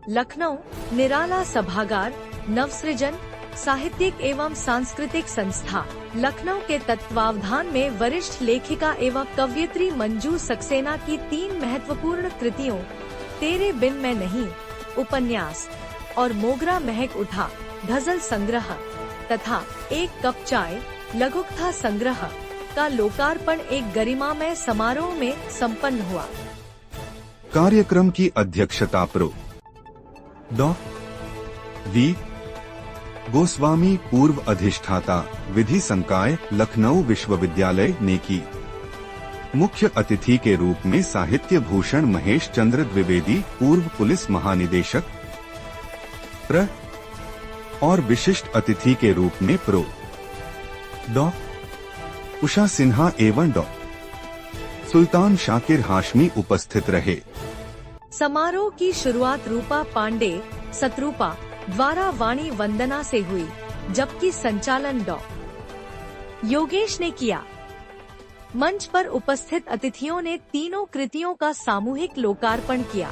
लखनऊ निराला सभागार नवसृजन साहित्यिक एवं सांस्कृतिक संस्था लखनऊ के तत्वावधान में वरिष्ठ लेखिका एवं कवयित्री मंजू सक्सेना की 3 महत्वपूर्ण कृतियों तेरे बिन मैं नहीं उपन्यास और मोगरा महक उठा गजल संग्रह तथा एक कप चाय लघुकथा संग्रह का लोकार्पण एक गरिमामय समारोह में संपन्न हुआ। कार्यक्रम की अध्यक्षता प्रो डॉ वी गोस्वामी पूर्व अधिष्ठाता विधि संकाय लखनऊ विश्वविद्यालय ने की। मुख्य अतिथि के रूप में साहित्य भूषण महेश चंद्र द्विवेदी पूर्व पुलिस महानिदेशक प्र और विशिष्ट अतिथि के रूप में प्रो डॉ उषा सिन्हा एवं डॉ सुल्तान शाकिर हाशमी उपस्थित रहे। समारोह की शुरुआत रूपा पांडे सतरूपा द्वारा वाणी वंदना से हुई, जबकि संचालन डॉ योगेश ने किया। मंच पर उपस्थित अतिथियों ने तीनों कृतियों का सामूहिक लोकार्पण किया।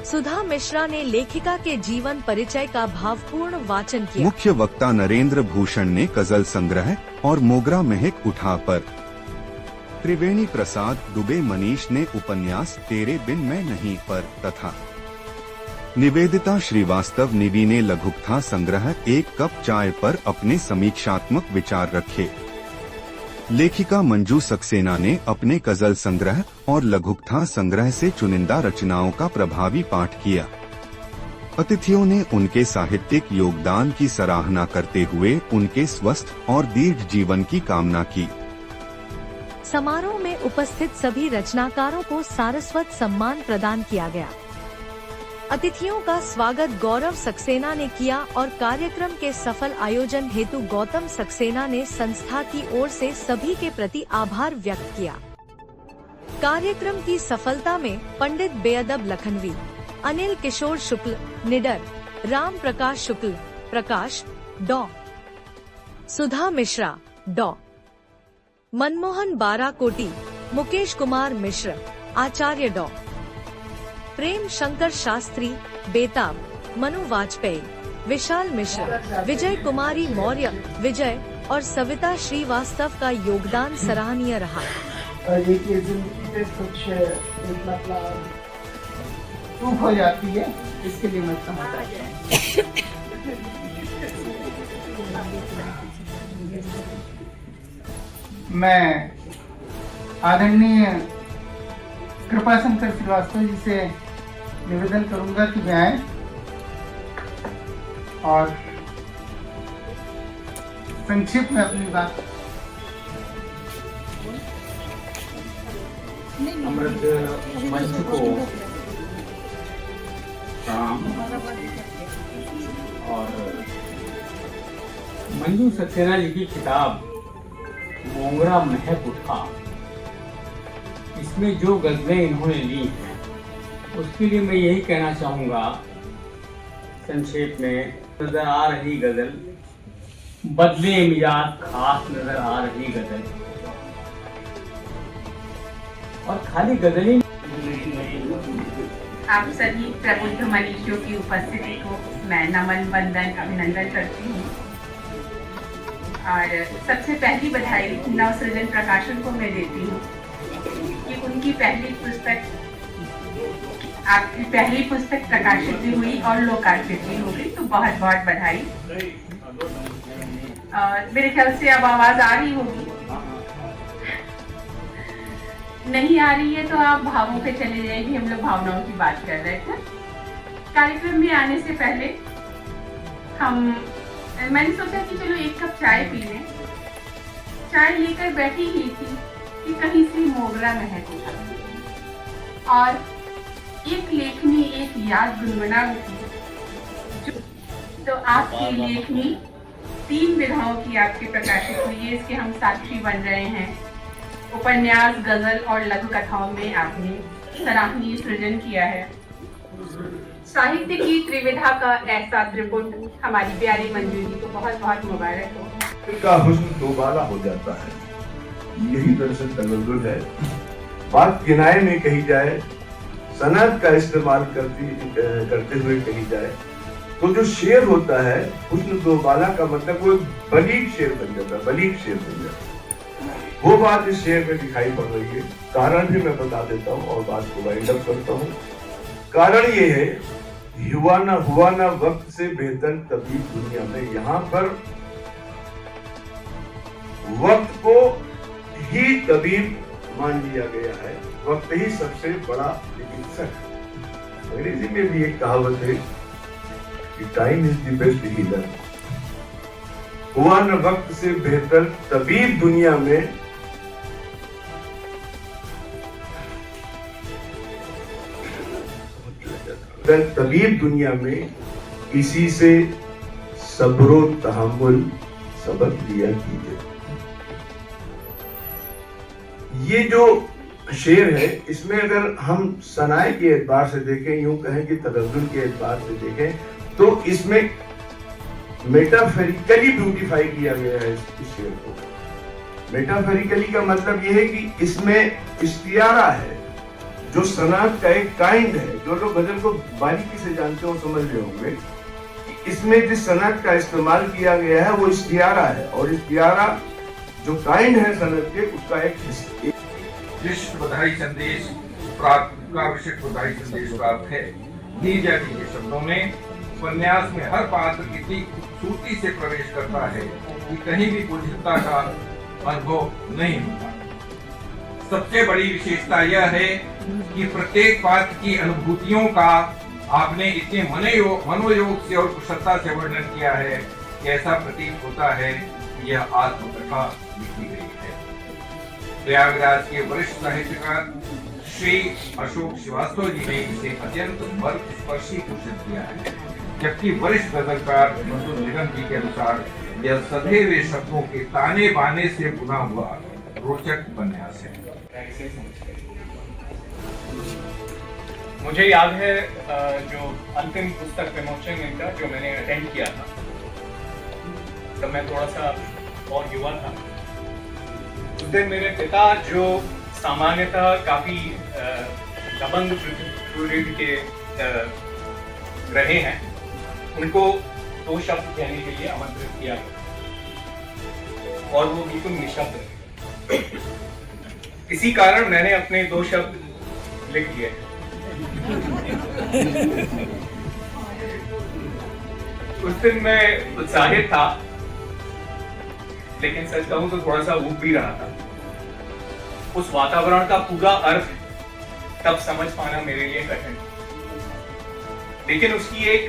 सुधा मिश्रा ने लेखिका के जीवन परिचय का भावपूर्ण वाचन किया। मुख्य वक्ता नरेंद्र भूषण ने गजल संग्रह और मोगरा महक उठा पर, त्रिवेणी प्रसाद दुबे मनीष ने उपन्यास तेरे बिन मैं नहीं पर तथा निवेदिता श्रीवास्तव निवि ने लघुकथा संग्रह एक कप चाय पर अपने समीक्षात्मक विचार रखे। लेखिका मंजू सक्सेना ने अपने गजल संग्रह और लघुकथा संग्रह से चुनिंदा रचनाओं का प्रभावी पाठ किया। अतिथियों ने उनके साहित्यिक योगदान की सराहना करते हुए उनके स्वस्थ और दीर्घ जीवन की कामना की। समारोह में उपस्थित सभी रचनाकारों को सारस्वत सम्मान प्रदान किया गया। अतिथियों का स्वागत गौरव सक्सेना ने किया और कार्यक्रम के सफल आयोजन हेतु गौतम सक्सेना ने संस्था की ओर से सभी के प्रति आभार व्यक्त किया। कार्यक्रम की सफलता में पंडित बेअदब लखनवी, अनिल किशोर शुक्ल निडर, राम प्रकाश शुक्ल प्रकाश, डॉ सुधा मिश्रा, डॉ मनमोहन बाराकोटी, मुकेश कुमार मिश्र, आचार्य डॉ प्रेम शंकर शास्त्री, बेताब, मनु वाजपेयी, विशाल मिश्र, विजय कुमारी मौर्य, विजय और सविता श्रीवास्तव का योगदान सराहनीय रहा। देखिए जिंदगी में कुछ मतलब चूक हो जाती है, इसके लिए मैं समझ आता हूँ। मैं आदरणीय कृपा शंकर श्रीवास्तव जी से निवेदन करूंगा कि वे आए और संक्षिप्त में अपनी बात। अमृत मंच को प्रणाम और मंजू सक्सेना जी की किताब मोगरा महक उठा, इसमें जो गजलें इन्होंने ली हैं उसके लिए मैं यही कहना चाहूँगा संक्षेप में। नजर आ रही गजल बदले मिजाज खास नजर आ रही गजल, और खाली गजल ही। आप सभी प्रबुद्ध मनीषियों की उपस्थिति को मैं नमन वंदन अभिनंदन करती हूँ और सबसे पहली बधाई नवसृजन प्रकाशन को मैं देती हूँ कि उनकी पहली पुस्तक, आपकी पहली पुस्तक प्रकाशित भी हुई और लोकार्पित भी हो गई, तो बहुत बहुत बधाई। मेरे ख्याल से अब आवाज आ रही होगी, नहीं आ रही है तो आप भावों पे चले जाइए। हम लोग भावनाओं की बात कर रहे थे। कार्यक्रम में आने से पहले मैंने सोचा कि चलो एक कप चाय पी लें। चाय लेकर बैठी ही थी कि कहीं से मोगरा महक उठा और एक लेखनी, एक याद गुनगुना उठी। तो आपकी लेखनी 3 विधाओं की आपकी प्रकाशित हुई है, इसके हम साक्षी बन रहे हैं। उपन्यास, गजल और लघु कथाओं में आपने सराहनीय सृजन किया है। साहित्य की त्रिविधा का ऐसा त्रिपुट हमारी प्यारी मंजू जी को बहुत बहुत मुबारक हो। का हुस्न दोबारा हो जाता है, यही दरअसल तगल्लुद है। बात किनारे में कही जाए सनद का इस्तेमाल करते हुए कही जाए तो जो शेर होता है हुस्न दोबाला का मतलब वो बलीग शेर बन जाता है, बलीग शेर बन जाता है। वो बात इस शेर में दिखाई पड़ रही है। कारण भी मैं बता देता हूँ और बात को वाइंड अप करता हूँ। कारण ये है, हुआ ना वक्त से बेहतर तबीब दुनिया में। यहाँ पर वक्त को ही तबीब मान लिया गया है, वक्त ही सबसे बड़ा चिकित्सक है। अंग्रेजी में भी एक कहावत है कि time is the best healer. हुआ न वक्त से बेहतर तबीब दुनिया में, तबीब दुनिया में, इसी से सब्रो तहम्मुल सबक लिया कीजिए। ये जो शेर है, इसमें अगर हम सनाए के एतबार से देखें, यूं कहें कि तगज़्ज़ुल के एतबार से देखें, तो इसमें मेटाफोरिकली ब्यूटिफाई किया गया है इस शेर को। मेटाफोरिकली का मतलब यह है कि इसमें इस्तियारा है, जो सनात का एक काइंड है। जो लोग गजल को बारीकी से जानते हो समझ रहे होंगे कि इसमें जिस सनद का इस्तेमाल किया गया है वो इस्तियारा है, और इस्तियारा जो काइंड है सनद के, उसका एक विशिष्ट बधाई संदेश बधाई संदेश प्राप्त है। दी जाती के शब्दों में उपन्यास में हर पात्र इतनी खूबसूरती से प्रवेश करता है कि कहीं भी कुटिलता का अनुभव नहीं होता। सबसे बड़ी विशेषता यह है कि प्रत्येक पात्र की अनुभूतियों का आपने इतने मनोयोग से और कुशलता से वर्णन किया है कि ऐसा प्रतीत होता है कि यह आत्मकथा लिखी गई है। प्रयागराज के वरिष्ठ साहित्यकार श्री अशोक श्रीवास्तव जी ने इसे अत्यंत स्पर्शी घोषित किया है, जबकि वरिष्ठ गजलकार मधुर निगम जी के अनुसार यह सधे हुए शब्दों के ताने बाने से बुना हुआ रोचक उपन्यास है। मुझे याद है जो अंतिम पुस्तक विमोचन इनका जो मैंने अटेंड किया था, तब मैं थोड़ा सा और युवा था। उस दिन मेरे पिता, जो सामान्यतः काफी दबंग प्रवृत्ति के रहे हैं, उनको 2 शब्द कहने के लिए आमंत्रित किया और वो बिल्कुल निशब्द रहे। इसी कारण मैंने अपने 2 शब्द लिख दिए। उस दिन मैं उत्साहित था, लेकिन सच कहूं तो थोड़ा सा ऊब भी रहा था। उस वातावरण का पूरा अर्थ तब समझ पाना मेरे लिए कठिन, लेकिन उसकी एक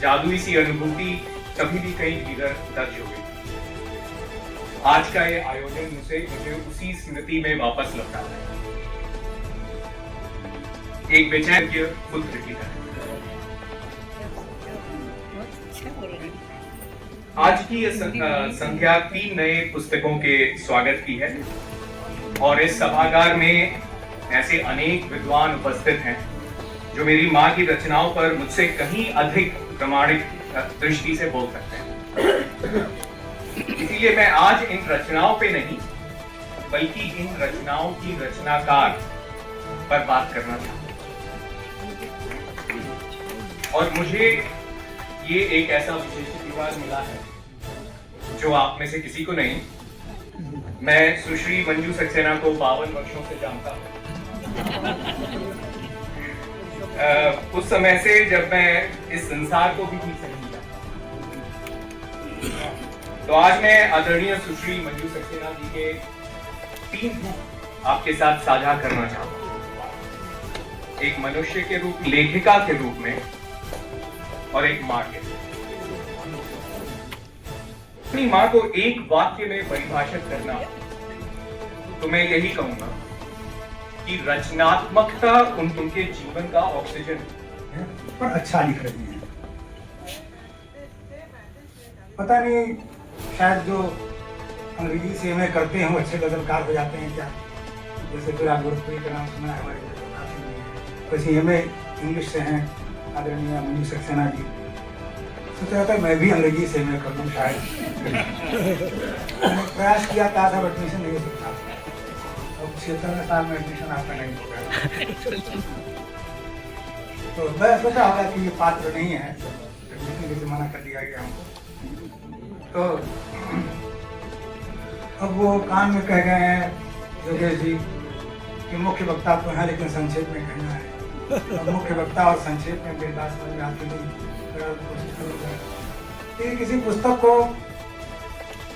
जादुई सी अनुभूति कभी भी कहीं भीतर दर्ज हो गई। आज का ये आयोजन मुझे उसी स्मृति में वापस लौटा है, एक बेचैन पुत्र की तरह। आज की ये संध्या 3 नए पुस्तकों के स्वागत की है, और इस सभागार में ऐसे अनेक विद्वान उपस्थित हैं जो मेरी माँ की रचनाओं पर मुझसे कहीं अधिक प्रामाणिक दृष्टि से बोल सकते हैं। इसीलिए मैं आज इन रचनाओं पे नहीं, बल्कि इन रचनाओं की रचनाकार पर बात करना चाहता हूं। और मुझे ये एक ऐसा विशेष विभाग मिला है जो आप में से किसी को नहीं। मैं सुश्री मंजू सक्सेना को 52 वर्षों से जानता हूँ। उस समय से जब मैं इस संसार को भी ठीक से नहीं जानता। तो आज मैं आदरणीय सुश्री मंजू सक्सेना जी के 3 रूप आपके साथ साझा करना चाहता हूँ। एक मनुष्य के रूप, लेखिका के रूप में, और एक माँ के रूप में। अपनी माँ को एक वाक्य में परिभाषित करना तो मैं यही कहूंगा कि रचनात्मकता उनके जीवन का ऑक्सीजन पर अच्छा लिख रही है। पता नहीं, शायद जो अंग्रेजी से एमए करते हैं वो अच्छे गजलकार हो जाते हैं क्या? जैसे विराट गुरुपुरी का नाम सुना है हमारे गजलकार, वैसे एमए इंग्लिश से हैं आदरणीय मंजू सक्सेना जी। सोचा था मैं भी अंग्रेजी से एमए कर लूँ शायद। मैंने प्रयास किया था, एडमिशन नहीं हो सकता। अब 76 साल में एडमिशन आपका नहीं होगा। तो मैं सोचा होगा कि ये पात्र नहीं है, इसलिए मना कर दिया गया हमको। तो अब वो कान में कह गए हैं योगेश जी कि मुख्य वक्ता तो है लेकिन संक्षेप में कहना है। अब मुख्य वक्ता और संक्षेप में मेरी बात समझ में आती नहीं। कि किसी पुस्तक को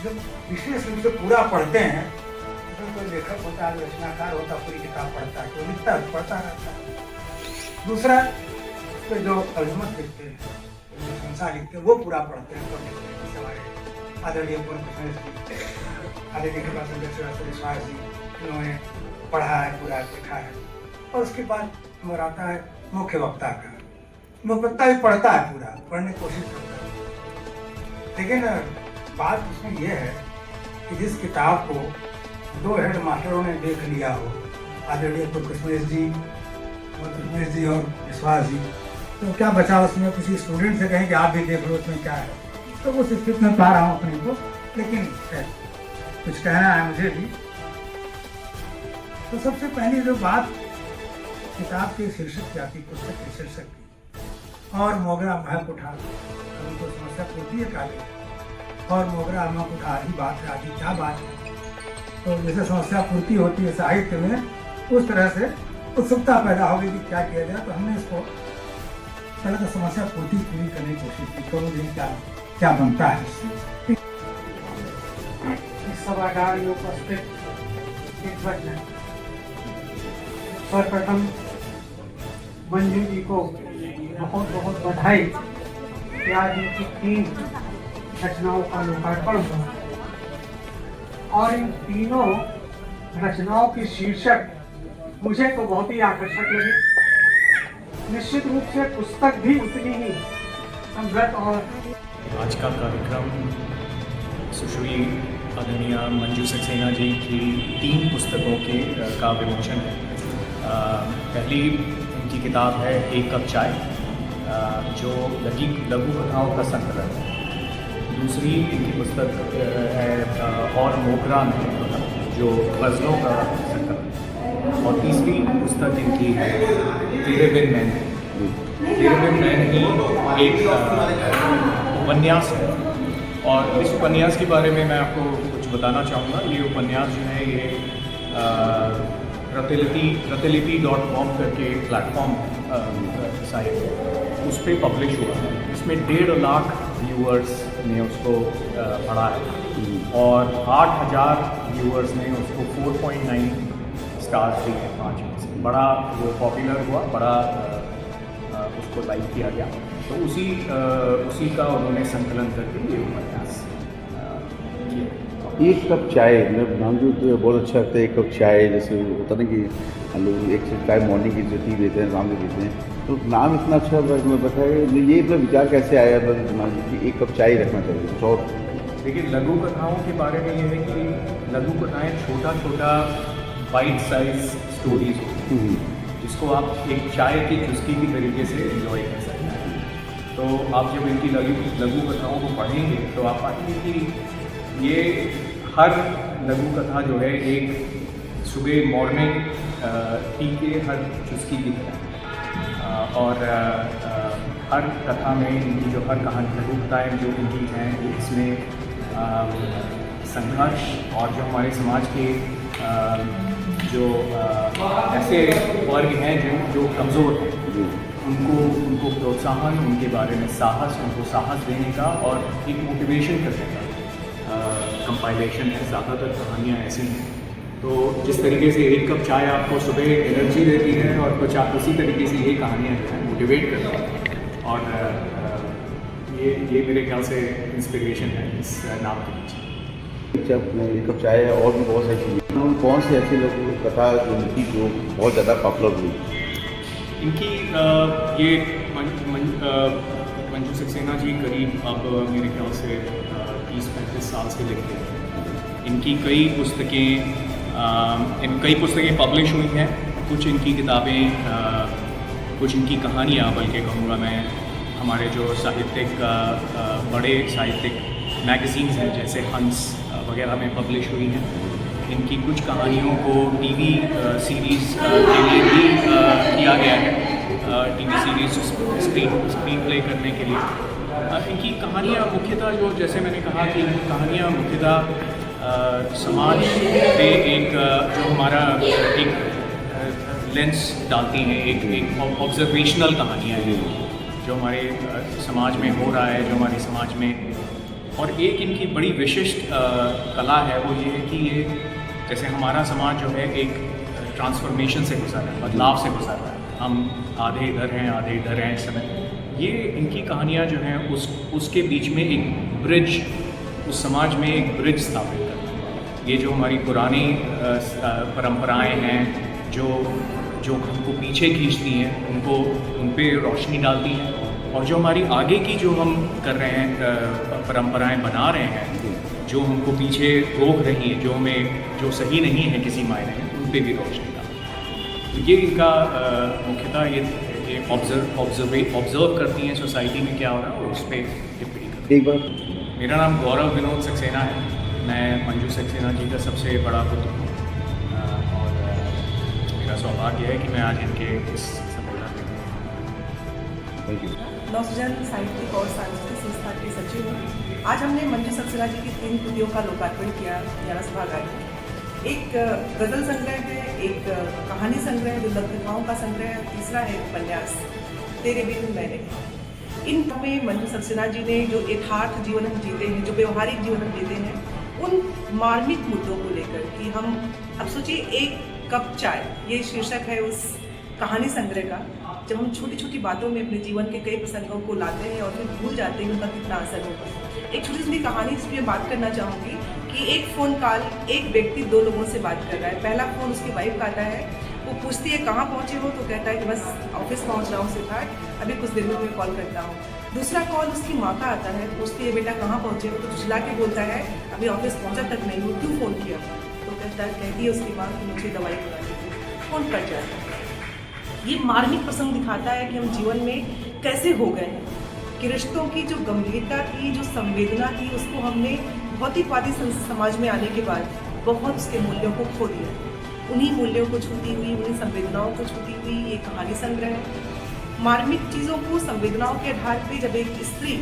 जब विशेष रूप से पूरा पढ़ते हैं, उसमें कोई लेखक होता है, रचनाकार होता है, पूरी किताब पढ़ता है, कोई लिखता है, पढ़ता रहता है। दूसरा उस पर जो तर्जुमत लिखते हैं, जो संसार लिखते हैं, वो पूरा पढ़ते हैं, तो हमारे आदरणीय पूर्ण कृष्ण आदरणीय के पास विश्वास जी, उन्होंने पढ़ा है, पूरा लिखा है। और उसके बाद नंबर आता है मुख्य वक्ता का। मुख्य वक्ता भी पढ़ता है, पूरा पढ़ने की कोशिश करता है, लेकिन बात उसमें यह है कि जिस किताब को दो हेड मास्टरों ने देख लिया हो, आदरणीय कृष्णेश जी और विश्वास जी, तो क्या बचा उसमें किसी स्टूडेंट से कहें कि आप भी देख लो उसमें क्या है। तो उस स्थिति में पा रहा हूँ अपने को, लेकिन कुछ कहना है मुझे भी। तो सबसे पहली जो बात किताब के शीर्षक की आती, पुस्तक के शीर्षक की, और मोगरा महक उठा, उनको समस्या पूर्ति है काले, और मोगरा महक उठा ही बात है, आदि क्या बात है। तो जैसे समस्या पूर्ति होती है साहित्य में, उस तरह से उत्सुकता पैदा होगी कि क्या किया जाए। तो हमने इसको पहले तो समस्या पूर्ति पूरी करने की कोशिश की, करो दिन क्या बनता है इससे। इस सभागार में उपस्थित सर्वप्रथम मंजू जी को बहुत बहुत बधाई कि आज इनकी 3 रचनाओं का लोकार्पण हुआ, और इन तीनों रचनाओं की शीर्षक मुझे तो बहुत ही आकर्षक लगी। निश्चित रूप से पुस्तक भी उतनी ही समृद्ध। और आज का कार्यक्रम सुश्री आदरणीय मंजू सक्सेना जी की 3 पुस्तकों के का विमोचन है। पहली इनकी किताब है एक कप चाय, जो लघु कथाओं का संकलन है। दूसरी इनकी पुस्तक है और मोगरा में, जो गज़लों का संकलन है। और तीसरी पुस्तक इनकी है तेरे बिन मैंने। तेरे बिन मैंने ही एक उपन्यास है, और इस उपन्यास के बारे में मैं आपको कुछ बताना चाहूँगा। ये उपन्यास जो है ये प्रतिलिपि.com करके प्लेटफॉर्म साइट है, उस पर पब्लिश हुआ है। इसमें 1.5 लाख व्यूअर्स ने उसको पढ़ा है, और 8,000 व्यूअर्स ने उसको 4.9 स्टार्स दिए हैं 5 में से। बड़ा वो पॉपुलर हुआ, बड़ा उसको लाइक किया गया। तो उसी का उन्होंने संकलन करके ये उपन्यास किया। एक कप चाय, मतलब नाम जो बहुत अच्छा लगता है, एक कप चाय। जैसे होता ना कि हम लोग एक चाय मॉर्निंग की जो टी देते हैं, शाम को पीते हैं, तो नाम इतना अच्छा बताया। ये मतलब विचार कैसे आया मतलब कि एक कप चाय रखना चाहिए? और देखिए, लघु कथाओं के बारे में ये है कि लघु कथाएँ छोटा बाइट साइज स्टोरीज होती हैं, जिसको आप एक चाय की चुस्की की तरीके से एंजॉय कर सकते हैं। तो आप जब इनकी लघु कथाओं को पढ़ेंगे तो आप पाएंगे कि ये हर लघु कथा जो है एक सुबह मॉर्निंग टी के हर चुस्की की तरह, और हर कथा में इनकी जो हर कहानी लघु कथाएँ जो इनकी हैं, इसमें संघर्ष और जो हमारे समाज के जो ऐसे वर्ग हैं जो कमज़ोर हैं, उनको प्रोत्साहन, उनके बारे में उनको साहस देने का और एक मोटिवेशन करने का कंपाइलेशन है। ज़्यादातर कहानियाँ ऐसी हैं। तो जिस तरीके से एक कप चाय आपको सुबह एनर्जी देती है, और कुछ आप उसी तरीके से ये कहानियाँ जो हैं मोटिवेट करती हैं। और ये मेरे ख्याल से इंस्पिरेशन है इस नाम के पीछे। एक कप चाय है, और भी बहुत सारी चीज़ें। कौन सी ऐसी लघु कथा जो बहुत ज़्यादा पॉपुलर हुई? इनकी ये मंजू सक्सेना जी करीब अब मेरे ख्याल से 30-35 साल से लिखते हैं। इनकी कई पुस्तकें पब्लिश हुई हैं। कुछ इनकी किताबें, कुछ इनकी कहानियाँ बल्कि कहूँगा मैं, हमारे जो साहित्यिक बड़े साहित्यिक मैगज़ीन्स हैं जैसे हंस वगैरह में पब्लिश हुई हैं। इनकी कुछ कहानियों को टीवी सीरीज़ के लिए भी किया गया है। टीवी सीरीज स्क्रीन प्ले करने के लिए। इनकी कहानियाँ मुख्यतः जो जैसे मैंने कहा कि कहानियाँ मुख्यतः समाज पे एक जो हमारा एक लेंस डालती हैं, एक ऑब्जर्वेशनल कहानियाँ हैं जो हमारे समाज में हो रहा है, जो हमारे समाज में। और एक इनकी बड़ी विशिष्ट कला है, वो ये है कि ये जैसे हमारा समाज जो है एक ट्रांसफॉर्मेशन से गुजर रहा है, बदलाव से गुजर रहा है। हम आधे इधर हैं, आधे इधर हैं इस समय। ये इनकी कहानियाँ जो हैं उसके बीच में एक ब्रिज, उस समाज में एक ब्रिज स्थापित करती है। ये जो हमारी पुरानी परंपराएं हैं जो हमको पीछे खींचती हैं, उन पे रोशनी डालती हैं, और जो हमारी आगे की जो हम कर रहे हैं परंपराएं बना रहे हैं, जो हमको पीछे रोक रही हैं, जो सही नहीं है किसी मायने में, उन पे भी रोशनी डालती है। तो ये इनका मुख्यतः ये ऑब्जर्व करती हैं सोसाइटी में क्या हो रहा है और उस पर टिप्पणी करती हैं। एक बार मेरा नाम गौरव विनोद सक्सेना है। मैं मंजू सक्सेना जी का सबसे बड़ा पुत्र हूँ, और मेरा सौभाग्य है कि मैं आज इनके इस सम्मेलन में हूँ। Thank you. नवसृजन साहित्यिक और सांस्कृतिक संस्था के सचिव हूँ। आज हमने मंजू सक्सेना जी की 3 कृतियों का लोकार्पण किया ज्ञान सभागार में। एक गज़ल संग्रह है, एक कहानी संग्रह है जो लघुकथाओं का संग्रह है, तीसरा है उपन्यास तेरे बिन मैं नहीं। इन में मंजू सक्सेना जी ने जो यथार्थ जीवन हम जीते हैं, जो व्यवहारिक जीवन हम जीते हैं, उन मार्मिक मुद्दों को लेकर कि हम अब सोचिए एक कप चाय, ये शीर्षक है उस कहानी संग्रह का। जब हम छोटी छोटी बातों में अपने जीवन के कई प्रसंगों को लाते हैं और फिर भूल जाते हैं उनका कितना असर होगा। एक छोटी सी कहानी इस पर बात करना चाहूँगी कि एक फ़ोन कॉल, एक व्यक्ति 2 लोगों से बात कर रहा है। पहला फ़ोन उसकी वाइफ का आता है, वो पूछती है कहाँ पहुँचे हो, तो कहता है कि बस ऑफिस पहुँच रहा हूँ सिद्धार्थ, अभी कुछ देर में मैं कॉल करता हूँ। दूसरा कॉल उसकी माँ का आता है, पूछती है बेटा कहाँ पहुँचे हो, तो झुला के बोलता है अभी ऑफिस पहुँचा तक नहीं हूँ, क्यों फ़ोन किया? तो कहती है उसकी माँ कि मुझे दवाई बुला दी। फ़ोन कट जाता है। ये मार्मिक प्रसंग दिखाता है कि हम जीवन में कैसे हो गए हैं, कि रिश्तों की जो गंभीरता थी, जो संवेदना थी, उसको हमने भौतिकवादी समाज में आने के बाद बहुत उसके मूल्यों को खो दिया। उन्हीं मूल्यों को छूती हुई, उन्हीं संवेदनाओं को छूती हुई ये कहानी संग्रह है। मार्मिक चीज़ों को, संवेदनाओं के आधार पर जब एक स्त्री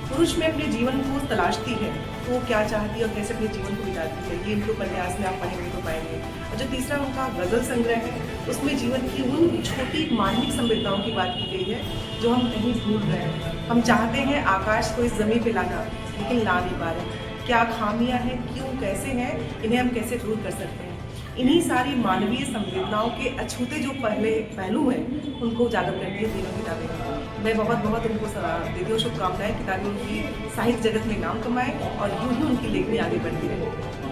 पुरुष में अपने जीवन को तलाशती है तो वो क्या चाहती है और कैसे अपने जीवन को बिताती है, ये इनके उपन्यास में आप पढ़ेंगे तो पाएंगे। और जो तीसरा उनका गज़ल संग्रह है, उसमें जीवन की उन छोटी मार्मिक संवेदनाओं की बात की गई है जो हम कहीं भूल रहे हैं। हम चाहते हैं आकाश को इस ज़मीन पे लाना, लेकिन ला नहीं पा रहे। क्या खामियां हैं, क्यों, कैसे हैं, इन्हें हम कैसे दूर कर सकते हैं? इन्हीं सारी मानवीय संवेदनाओं के अछूते जो पहलू हैं, उनको उजागर करती है तीनों किताबें। मैं बहुत बहुत उनको देती हूँ शुभकामनाएं, किताबें उनकी साहित्य जगत में नाम कमाएं और यूँ ही उनकी लेखनी आगे बढ़ती रहे।